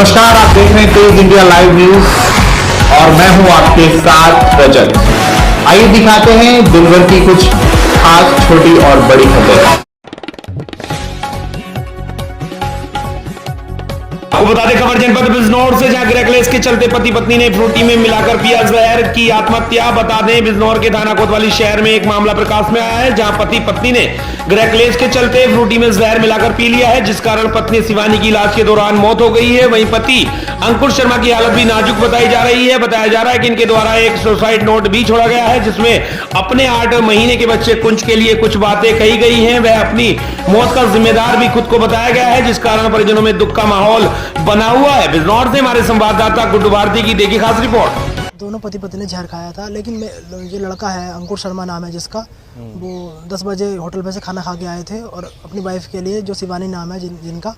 नमस्कार, आप देख रहे हैं तेज इंडिया लाइव न्यूज और मैं हूं आपके साथ रजत। आइए दिखाते हैं दिन भर की कुछ खास छोटी और बड़ी खबरें। आपको बता दें खबर जनपद बिजनौर से, जहां ग्रैकलेस के चलते पति पत्नी ने फ्रूटी में मिलाकर पिया जहर की आत्महत्या। बता दें बिजनौर के थाना कोतवाली शहर में एक मामला प्रकाश में आया है, जहां पति पत्नी ने ग्रैकलेस के चलते फ्रूटी में जहर मिलाकर पी लिया है, जिस कारण पत्नी शिवानी की इलाज के दौरान मौत हो गई है। वहीं पति अंकुर शर्मा की हालत भी नाजुक बताई जा रही है। बताया जा रहा है कि इनके द्वारा एक सुसाइड नोट भी छोड़ा गया है, जिसमें अपने 8 महीने के बच्चे कुंज के लिए कुछ बातें कही गई हैं। वह अपनी मौत का जिम्मेदार भी खुद को बताया गया है, जिस कारण परिजनों में दुख का माहौल बना हुआ है। बिजनौर से हमारे संवाददाता गुड्डू भारती की देखी खास रिपोर्ट। दोनों पति पत्नी ने जहर खाया था, लेकिन जो लड़का है अंकुर शर्मा नाम है जिसका, वो 10 बजे होटल पे से खाना खा के आए थे और अपनी वाइफ के लिए जो शिवानी नाम है जिनका,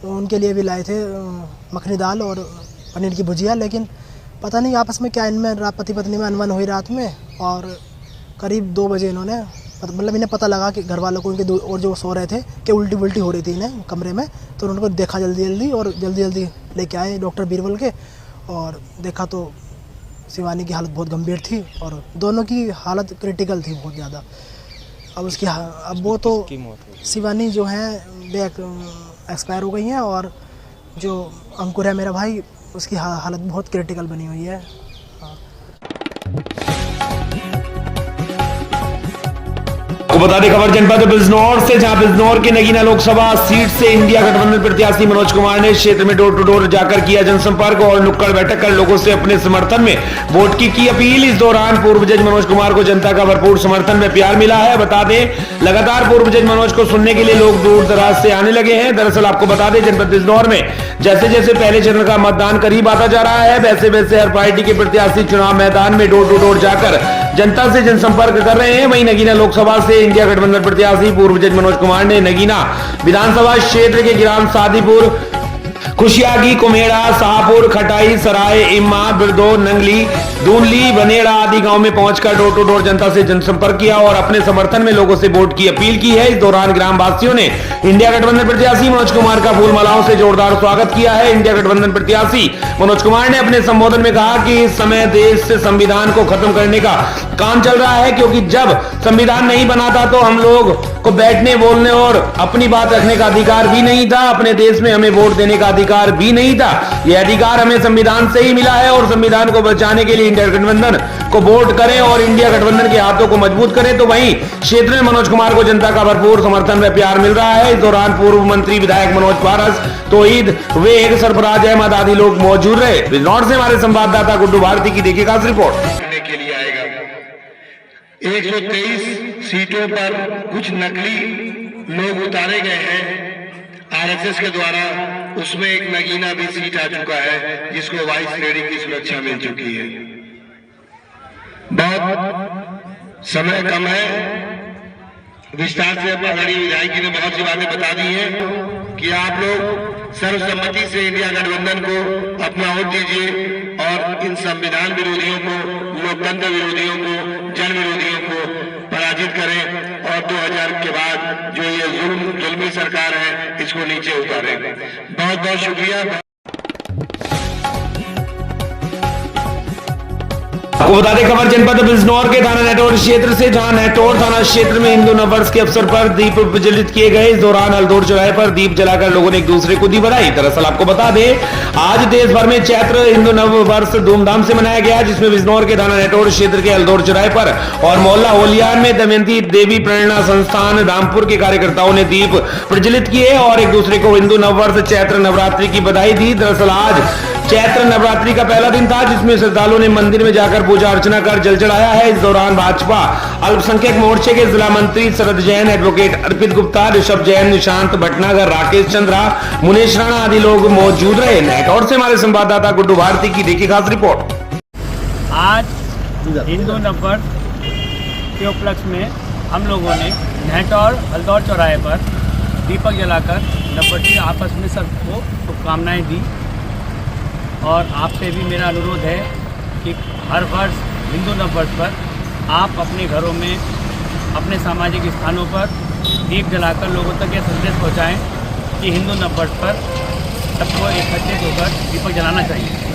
उनके लिए भी लाए थे मखनी दाल और पनीर की भुजिया। लेकिन पता नहीं आपस में क्या इनमें पति पत्नी में अनबन हुई रात में, और करीब 2 बजे इन्होंने मतलब इन्हें पता लगा कि घर वालों को इनके और जो सो रहे थे कि उल्टी हो रही थी इन्हें कमरे में, तो उनको देखा जल्दी लेके आए डॉक्टर बीरबल के, और देखा तो शिवानी की हालत बहुत गंभीर थी और दोनों की हालत क्रिटिकल थी बहुत ज़्यादा। अब वो तो शिवानी जो है वे एक्सपायर हो गई हैं, और जो अंकुर है मेरा भाई, उसकी हालत बहुत क्रिटिकल बनी हुई है। आपको बता दें खबर जनपद बिजनौर से, जहां बिजनौर के नगीना लोकसभा सीट से इंडिया गठबंधन प्रत्याशी मनोज कुमार ने क्षेत्र में डोर टू डोर जाकर किया जनसंपर्क और नुक्कड़ बैठक कर लोगों से अपने समर्थन में वोट की अपील। इस दौरान पूर्व जज मनोज कुमार को जनता का भरपूर समर्थन में प्यार मिला है। बता दें लगातार पूर्व जज मनोज को सुनने के लिए लोग दूर दराज से आने लगे हैं। दरअसल आपको बता दें जनपद बिजनौर में जैसे जैसे पहले चरण का मतदान करीब आता जा रहा है, वैसे वैसे हर पार्टी के प्रत्याशी चुनाव मैदान में डोर टू डोर जाकर जनता से जनसंपर्क कर रहे हैं। वहीं नगीना लोकसभा से इंडिया गठबंधन प्रत्याशी पूर्व जज मनोज कुमार ने नगीना विधानसभा क्षेत्र के ग्राम सादीपुर, खुशियागी, कुमेड़ा, शाहपुर, खटाई, सराय, इम्मा, बिरदो, नंगली, दूनली, बनेड़ा आदि गांव में पहुंचकर डोर टू डोर जनता से जनसंपर्क किया और अपने समर्थन में लोगों से वोट की अपील की है। इस दौरान ग्राम वासियों ने इंडिया गठबंधन प्रत्याशी मनोज कुमार का फूल मालाओं से जोरदार स्वागत किया है। इंडिया गठबंधन प्रत्याशी मनोज कुमार ने अपने संबोधन में कहा कि इस समय देश से संविधान को खत्म करने का काम चल रहा है, क्योंकि जब संविधान नहीं बना था तो हम लोग को बैठने, बोलने और अपनी बात रखने का अधिकार भी नहीं था। अपने देश में हमें वोट देने का अधिकार भी नहीं था। यह अधिकार हमें संविधान से ही मिला है और संविधान को बचाने के लिए इंडिया गठबंधन को वोट करें और इंडिया गठबंधन के हाथों को मजबूत करें। तो वहीं क्षेत्र में मनोज कुमार को जनता का भरपूर समर्थन व प्यार मिल रहा है। इस दौरान पूर्व मंत्री विधायक मनोज पारस, तोहीद वेग, सरफराज अहमद आदि लोग मौजूद रहे। बिजनौर से हमारे संवाददाता गुड्डू भारती की देखिए खास रिपोर्ट। 123 सीटों पर कुछ नकली लोग उतारे गए हैं आरएसएस के द्वारा। उसमें एक नगीना भी सीट आ चुका है, जिसको वाइस लेडी की सुरक्षा मिल चुकी है। बहुत समय कम है, विस्तार से आदरणीय विधायक ने बहुत सी बातें बता दी हैं कि आप लोग सर्वसम्मति से इंडिया गठबंधन को अपना वोट दीजिए और इन संविधान विरोधियों को, लोकतंत्र विरोधियों को, जन विरोधियों को पराजित करें और 2000 के बाद जो ये जुल्मी सरकार है इसको नीचे उतारें। बहुत बहुत शुक्रिया। आपको बता दें खबर जनपद बिजनौर के थाना नेटौर क्षेत्र से, जहां नेटौर थाना क्षेत्र में हिंदू नववर्ष के अवसर पर दीप प्रज्वलित किए गए। इस दौरान हल्दौर चौराहे पर दीप जलाकर लोगों ने एक दूसरे को दी बधाई। दरअसल आपको बता दें आज देश भर में चैत्र हिंदू नववर्ष धूमधाम से मनाया गया, जिसमें बिजनौर के थाना नेटौर क्षेत्र के हल्दौर चौराहे पर और मोहल्ला होलियान में दमयंती देवी प्रेरणा संस्थान रामपुर के कार्यकर्ताओं ने दीप प्रज्वलित किए और एक दूसरे को हिंदू नववर्ष चैत्र नवरात्रि की बधाई दी। दरअसल आज चैत्र नवरात्रि का पहला दिन था, जिसमें श्रद्धालुओं ने मंदिर में जाकर पूजा अर्चना कर जल चढ़ाया है। इस दौरान भाजपा अल्पसंख्यक मोर्चे के जिला मंत्री शरद जैन, एडवोकेट अर्पित गुप्ता, ऋषभ जैन, निशांत भटनागर, राकेश चंद्रा, मुनेश राणा आदि लोग मौजूद रहे। नेटौर से हमारे संवाददाता गुड्डू भारती की देखिए खास रिपोर्ट। आज हिंदू नववर्ष के उपलक्ष्य में हम लोगों ने नेटौर हल्दौर चौराहे पर दीपक जलाकर नववर्षीय आपस में सबको शुभकामनाएं दी। और आपसे भी मेरा अनुरोध है कि हर वर्ष हिंदू नववर्ष पर आप अपने घरों में, अपने सामाजिक स्थानों पर दीप जलाकर लोगों तक यह संदेश पहुंचाएं कि हिंदू नववर्ष पर सबको एकत्रित होकर दीपक जलाना चाहिए।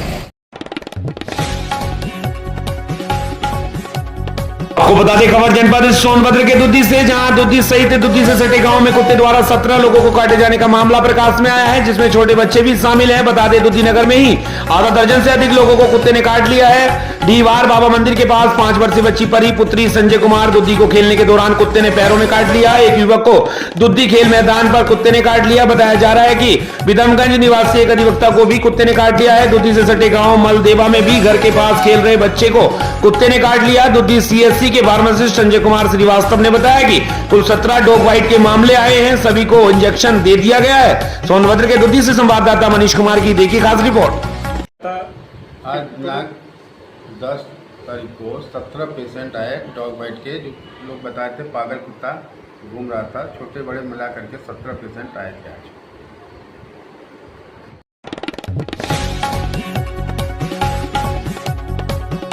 आपको बता दें खबर जनपद सोनभद्र के दुद्दी से, जहां दुद्दी सहित दुद्दी से सटे गांव में कुत्ते द्वारा 17 लोगों को काटे जाने का मामला प्रकाश में आया है, जिसमें छोटे बच्चे भी शामिल हैं। बता दें दुद्दी नगर में ही आधा दर्जन से अधिक लोगों को कुत्ते ने काट लिया है। डीवार बाबा मंदिर के पास 5 वर्षीय बच्ची परी पुत्री संजय कुमार दुद्दी को खेलने के दौरान कुत्ते ने पैरों में काट लिया। एक युवक को दुद्दी खेल मैदान पर कुत्ते ने काट लिया। बताया जा रहा है कि विदमगंज निवासी एक अधिवक्ता को भी कुत्ते ने काट लिया है। दुद्दी से सटे गांव मलदेवा में भी घर के पास खेल रहे बच्चे को कुत्ते ने काट लिया। दुद्दी सीएससी के फार्मासिस्ट संजय कुमार श्रीवास्तव ने बताया कि कुल 17 डॉग बाइट के मामले आए हैं, सभी को इंजेक्शन दे दिया गया है। सोनभद्र के दुद्दी से संवाददाता मनीष कुमार की देखी खास रिपोर्ट। आज दिनांक 10 तारीख को 17 पेशेंट आए डॉग बाइट के, जो लोग बताए थे पागल कुत्ता घूम रहा था। छोटे बड़े मिला करके 17 पेशेंट आए थे आज।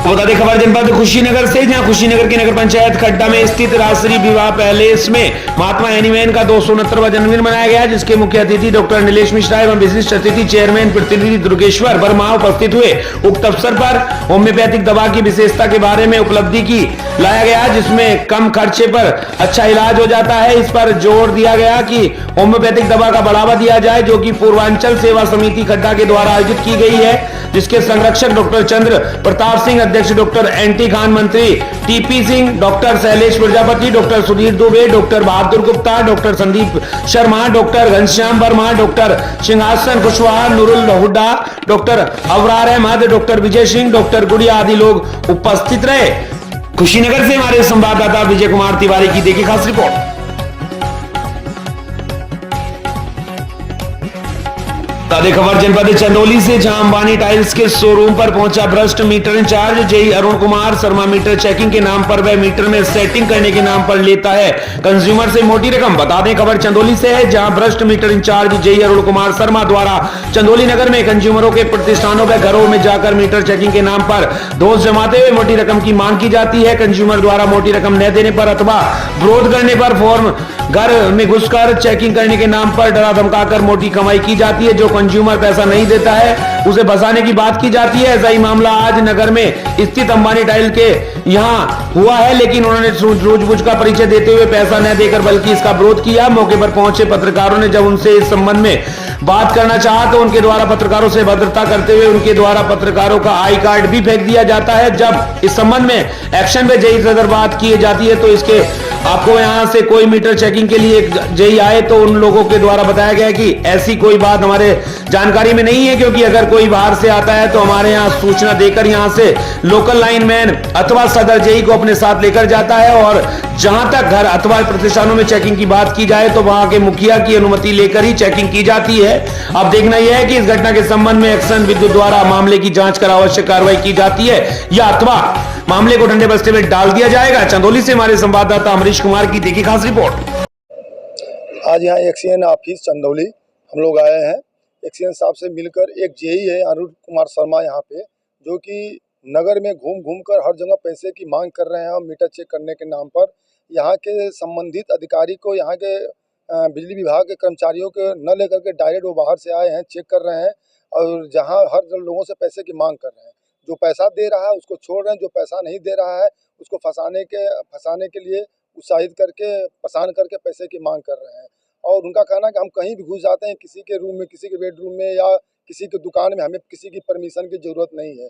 बता दें खबर जनपद कुशीनगर से, जहां कुशीनगर की नगर पंचायत खड्डा में स्थित राजश्री विवाह पैलेस में महात्मा एनीमैन का 269वां जन्मदिन मनाया गया, जिसके मुख्य अतिथि डॉक्टर नीलेश मिश्रा एवं विशिष्ट अतिथि चेयरमैन प्रतिनिधि दुर्गेश्वर वर्मा उपस्थित हुए। उक्त अवसर पर होम्योपैथिक दवा की विशेषता के बारे में उपलब्धि की लाया गया, जिसमें कम खर्चे पर अच्छा इलाज हो जाता है। इस पर जोर दिया गया कि होम्योपैथिक दवा का बढ़ावा दिया जाए, जो कि पूर्वांचल सेवा समिति खड्डा के द्वारा आयोजित की गई है, जिसके संरक्षक डॉक्टर चंद्र प्रताप सिंह, अध्यक्ष डॉक्टर एनटी खान, मंत्री TP Singh, doctor Shailesh Prajapati, doctor Sudhir Dubey, doctor Bahadur Gupta, doctor Sandeep Sharma, doctor Ghanshyam Verma, doctor Singhasan Kushwaha, Noorul Hooda, doctor Abrar Ahmad, doctor Vijay Singh, doctor Gudiya आदि लोग उपस्थित रहे। कुशीनगर से हमारे संवाददाता विजय कुमार तिवारी की देखी खास रिपोर्ट। खबर जनपद चंदौली से, जहां अंबानी टाइल्स के शोरूम पर पहुंचा भ्रष्ट meter incharge JE Arun Kumar Sharma. Meter checking के नाम पर वह मीटर में सेटिंग करने के नाम पर लेता है कंज्यूमर से मोटी रकम। बता दें खबर चंदौली से है, जहां भ्रष्ट meter incharge JE Arun Kumar Sharma द्वारा चंदौली नगर में कंज्यूमरों के प्रतिष्ठानों व घरों में जाकर मीटर चेकिंग के नाम पर दोष जमाते हुए मोटी रकम की मांग की जाती है। कंज्यूमर द्वारा मोटी रकम न देने पर अथवा विरोध करने पर फॉर्म घर में घुसकर चेकिंग करने के नाम पर डरा धमकाकर मोटी कमाई की जाती है। जो कंज्यूमर पैसा नहीं देता है उसे फंसाने की बात की जाती है। ऐसा ही मामला आज नगर में स्थित अंबानी टाइल के यहां हुआ है, लेकिन उन्होंने सूझबूझ का परिचय देते हुए पैसा न देकर बल्कि इसका विरोध किया। मौके पर पहुंचे पत्रकारों ने जब उनसे इस संबंध में बात करना चाहा तो उनके द्वारा पत्रकारों से भद्रता करते हुए उनके द्वारा पत्रकारों का आई कार्ड भी फेंक दिया जाता है। जब इस संबंध में एक्शन में जेई सदर बात की जाती है तो इसके आपको यहां से कोई मीटर चेकिंग के लिए जेई आए तो उन लोगों के द्वारा बताया गया कि ऐसी कोई बात हमारे जानकारी में नहीं है, क्योंकि अगर कोई बाहर से आता है तो हमारे यहां सूचना देकर यहां से लोकल लाइनमैन अथवा सदर जेई को अपने साथ लेकर जाता है। और जहां तक घर अथवा प्रतिष्ठानों में चेकिंग की बात की जाए तो वहां के मुखिया की अनुमति लेकर ही चेकिंग की जाती है। अब देखना यह है कि इस घटना के संबंध में एक्शन विद्युत द्वारा मामले की जांच कर आवश्यक कार्रवाई की जाती है या अथवा मामले को ठंडे बस्ते में डाल दिया जाएगा। चंदौली से हमारे संवाददाता अमरीश कुमार की देखी खास रिपोर्ट। आज यहाँ एक्सीएन ऑफिस चंदौली हम लोग आए हैं। एक्सीएन साहब से मिलकर एक जेई है अरुण कुमार शर्मा यहाँ पे, जो कि नगर में घूम घूम कर हर जगह पैसे की मांग कर रहे हैं और मीटर चेक करने के नाम पर यहाँ के संबंधित अधिकारी को, यहाँ के बिजली विभाग के कर्मचारियों को न लेकर के डायरेक्ट वो बाहर से आए हैं, चेक कर रहे हैं और जहाँ हर लोगों से पैसे की मांग कर रहे हैं। जो पैसा दे रहा है उसको छोड़ रहे हैं, जो पैसा नहीं दे रहा है उसको फंसाने के लिए उत्साहित करके परेशान करके पैसे की मांग कर रहे हैं। और उनका कहना है कि हम कहीं भी घुस जाते हैं, किसी के रूम में, किसी के बेडरूम में या किसी की दुकान में, हमें किसी की परमिशन की ज़रूरत नहीं है।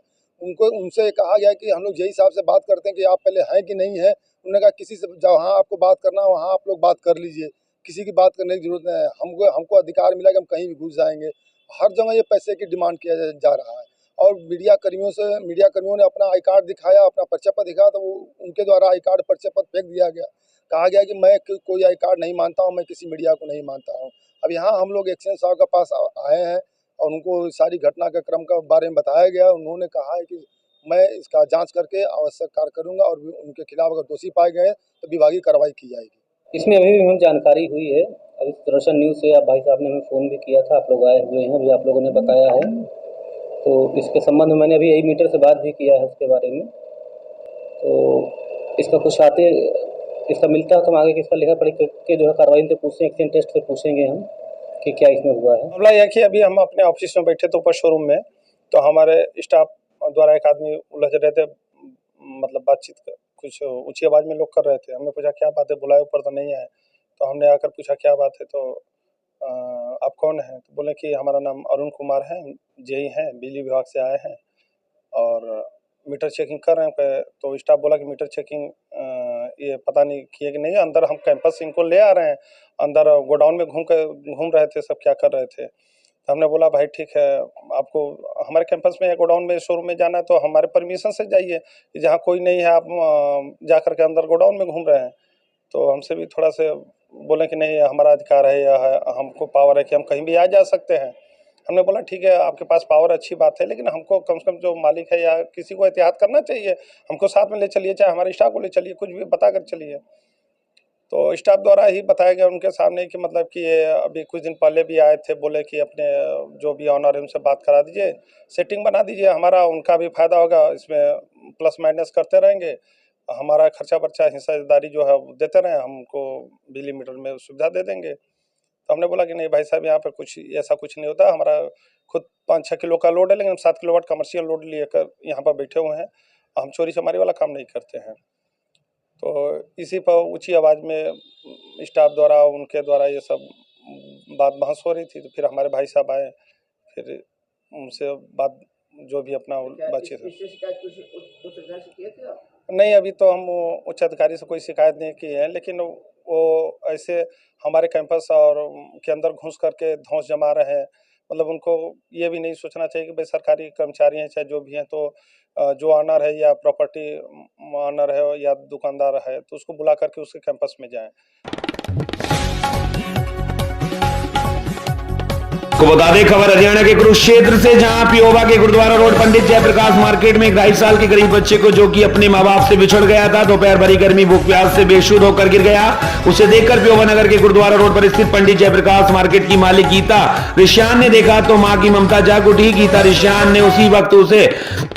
उनसे कहा गया कि हम लोग जेई साहब से बात करते हैं कि आप पहले हैं कि नहीं है। उन्होंने कहा किसी से जहाँ आपको बात करना है वहाँ आप लोग बात कर लीजिए, किसी की बात करने की ज़रूरत नहीं है। हमको अधिकार मिला कि हम कहीं भी घुस जाएंगे। हर जगह ये पैसे की डिमांड किया जा रहा है। और मीडिया कर्मियों ने अपना आई कार्ड दिखाया, अपना परिचय पत्र दिखाया तो उनके द्वारा आई कार्ड परिचय पत्र फेंक दिया गया। कहा गया कि मैं कोई आई कार्ड नहीं मानता हूं, मैं किसी मीडिया को नहीं मानता हूं। अब यहाँ हम लोग एक्सीएन साहब के पास आए हैं और उनको सारी घटना के क्रम के बारे में बताया गया। उन्होंने कहा है कि मैं इसका जांच करके आवश्यक कार्य करूंगा और उनके खिलाफ अगर दोषी पाए गए तो विभागीय कार्रवाई की जाएगी। इसमें अभी भी हमें जानकारी हुई है। अभी दर्शन न्यूज़ से आप भाई साहब ने हमें फ़ोन भी किया था, आप लोग आए हुए हैं, अभी आप लोगों ने बताया है। तो इसके संबंध में मैंने अभी यही मीटर से बात भी किया है उसके बारे में। तो इसका कुछ इसका मिलता है तो हम आगे इसका लिखा पढ़ी करके जो है कार्रवाई से पूछते हैं, एक्शन टेस्ट से पूछेंगे हम कि क्या इसमें हुआ है? मामला यह कि अभी हम अपने ऑफिस में बैठे थे ऊपर शोरूम में, तो हमारे स्टाफ द्वारा एक आदमी उलझ रहे थे, मतलब बातचीत कुछ ऊंची आवाज़ में लोग कर रहे थे। हमने पूछा क्या बात है, बुलाए ऊपर तो नहीं आए। तो हमने आकर पूछा क्या बात है, तो आप कौन हैं? तो बोले कि हमारा नाम अरुण कुमार है, जेई हैं, बिजली विभाग से आए हैं और मीटर चेकिंग कर रहे हैं। तो स्टाफ बोला कि मीटर चेकिंग ये पता नहीं किए कि नहीं, अंदर हम कैंपस से इनको ले आ रहे हैं, अंदर गोडाउन में घूम रहे थे, सब क्या कर रहे थे। तो हमने बोला भाई ठीक है, आपको हमारे कैंपस में गोडाउन में शोरूम में जाना है तो हमारे परमिशन से जाइए, जहाँ कोई नहीं है आप जा कर के अंदर गोडाउन में घूम रहे हैं। तो हमसे भी थोड़ा से बोले कि नहीं हमारा अधिकार है या है, हमको पावर है कि हम कहीं भी आ जा सकते हैं। हमने बोला ठीक है आपके पास पावर अच्छी बात है, लेकिन हमको कम से कम जो मालिक है या किसी को एहतियात करना चाहिए, हमको साथ में ले चलिए, चाहे हमारे स्टाफ को ले चलिए, कुछ भी बता कर चलिए। तो स्टाफ द्वारा ही बताया गया उनके सामने कि मतलब कि ये अभी कुछ दिन पहले भी आए थे, बोले कि अपने जो भी ऑनर है उनसे बात करा दीजिए, सेटिंग बना दीजिए, हमारा उनका भी फायदा होगा, इसमें प्लस माइनस करते रहेंगे, हमारा खर्चा बर्चा हिस्सेदारी जो है वो देते रहें, हमको बिजली मीटर में सुविधा दे देंगे। तो हमने बोला कि नहीं भाई साहब यहाँ पर कुछ ऐसा कुछ नहीं होता, हमारा खुद 5-6 किलो का लोड है, लेकिन हम 7 किलोवाट कमर्शियल लोड लेकर यहाँ पर बैठे हुए हैं, हम चोरी चमारी वाला काम नहीं करते हैं। तो इसी पर ऊंची आवाज़ में स्टाफ द्वारा उनके द्वारा ये सब बात बहस हो रही थी। तो फिर हमारे भाई साहब आए, फिर उनसे बात जो भी अपना बातचीत नहीं, अभी तो हम उच्च अधिकारी से कोई शिकायत नहीं की है, लेकिन वो ऐसे हमारे कैंपस और के अंदर घुस करके धौंस जमा रहे हैं। मतलब उनको ये भी नहीं सोचना चाहिए कि भाई सरकारी कर्मचारी हैं चाहे जो भी हैं, तो जो ऑनर है या प्रॉपर्टी ऑनर है या दुकानदार है तो उसको बुला करके उसके कैंपस में जाएं। को बता दें खबर हरियाणा के कुरुक्षेत्र से, जहां पियोवा के गुरुद्वारा रोड पंडित जयप्रकाश मार्केट में एक 2.5 साल के करीब बच्चे को, जो कि अपने मां बाप से बिछड़ गया था, दोपहर भरी गर्मी भूख प्यास से बेशुद्ध होकर गिर गया। उसे देखकर पियोवा नगर के गुरुद्वारा रोड पर स्थित पंडित जयप्रकाश मार्केट की मालिक गीता रिश्यान ने देखा तो मां की ममता जाग उठी। गीता रिश्यान ने उसी वक्त उसे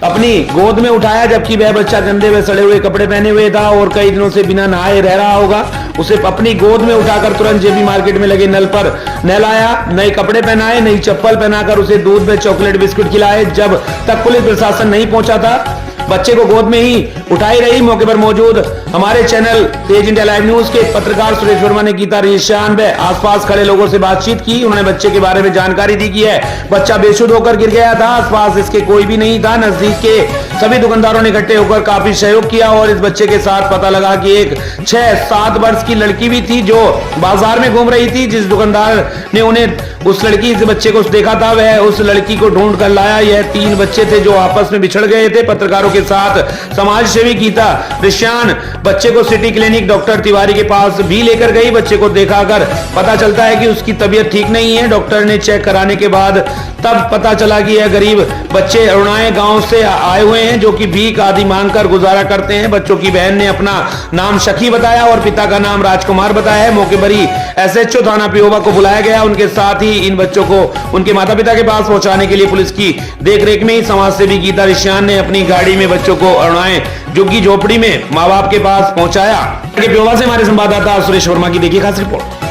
अपनी गोद में उठाया, जबकि वह बच्चा गंदे व सड़े हुए कपड़े पहने हुए था और कई दिनों से बिना नहाए रह रहा होगा। उसे अपनी गोद में उठाकर तुरंत जेबी मार्केट में लगे नल पर नहलाया, नए कपड़े पहनाए, नई चप्पल पहनाकर उसे दूध में चॉकलेट बिस्कुट खिलाए। जब तक पुलिस प्रशासन नहीं पहुंचा था, बच्चे को गोद में ही उठाई रही। मौके पर मौजूद हमारे चैनल तेज इंडिया लाइव न्यूज के पत्रकार सुरेश वर्मा ने गीता रिश्यान व आसपास खड़े लोगों से बातचीत की। उन्होंने बच्चे के बारे में जानकारी दी कि है बच्चा बेशुद्ध होकर गिर गया था, आसपास इसके कोई भी नहीं था। नजदीक के सभी दुकानदारों ने इकट्ठे होकर काफी सहयोग किया और इस बच्चे के साथ पता लगा कि एक 6-7 वर्ष की लड़की भी थी जो बाजार में घूम रही थी। जिस दुकानदार ने उन्हें उस लड़की से बच्चे को देखा था, वह उस लड़की को ढूंढ कर लाया। यह 3 बच्चे थे जो आपस में बिछड़ गए थे। पत्रकारों के साथ समाज सेवी गीता रिश्यान बच्चे को सिटी क्लिनिक डॉक्टर तिवारी के पास भी लेकर गई। बच्चे को दिखाकर पता चलता है कि उसकी तबीयत ठीक नहीं है। डॉक्टर ने चेक कराने के बाद तब पता चला कि यह गरीब बच्चे अरुणाए गांव से आए हुए हैं, जो कि भीख आदि मांगकर गुजारा करते हैं। बच्चों की बहन ने अपना नाम शकी बताया और पिता का नाम राजकुमार बताया है। मौके पर ही SHO थाना पियोवा को बुलाया गया। उनके साथ ही इन बच्चों को उनके माता पिता के पास पहुंचाने के लिए पुलिस की देखरेख में ही समाज सेवी गीता रिश्यान ने अपनी गाड़ी में बच्चों को अरुणाए झुग्गी झोपड़ी में मां बाप के पास पहुंचाया। पियोवा से हमारे संवाददाता सुरेश वर्मा की देखिए खास रिपोर्ट।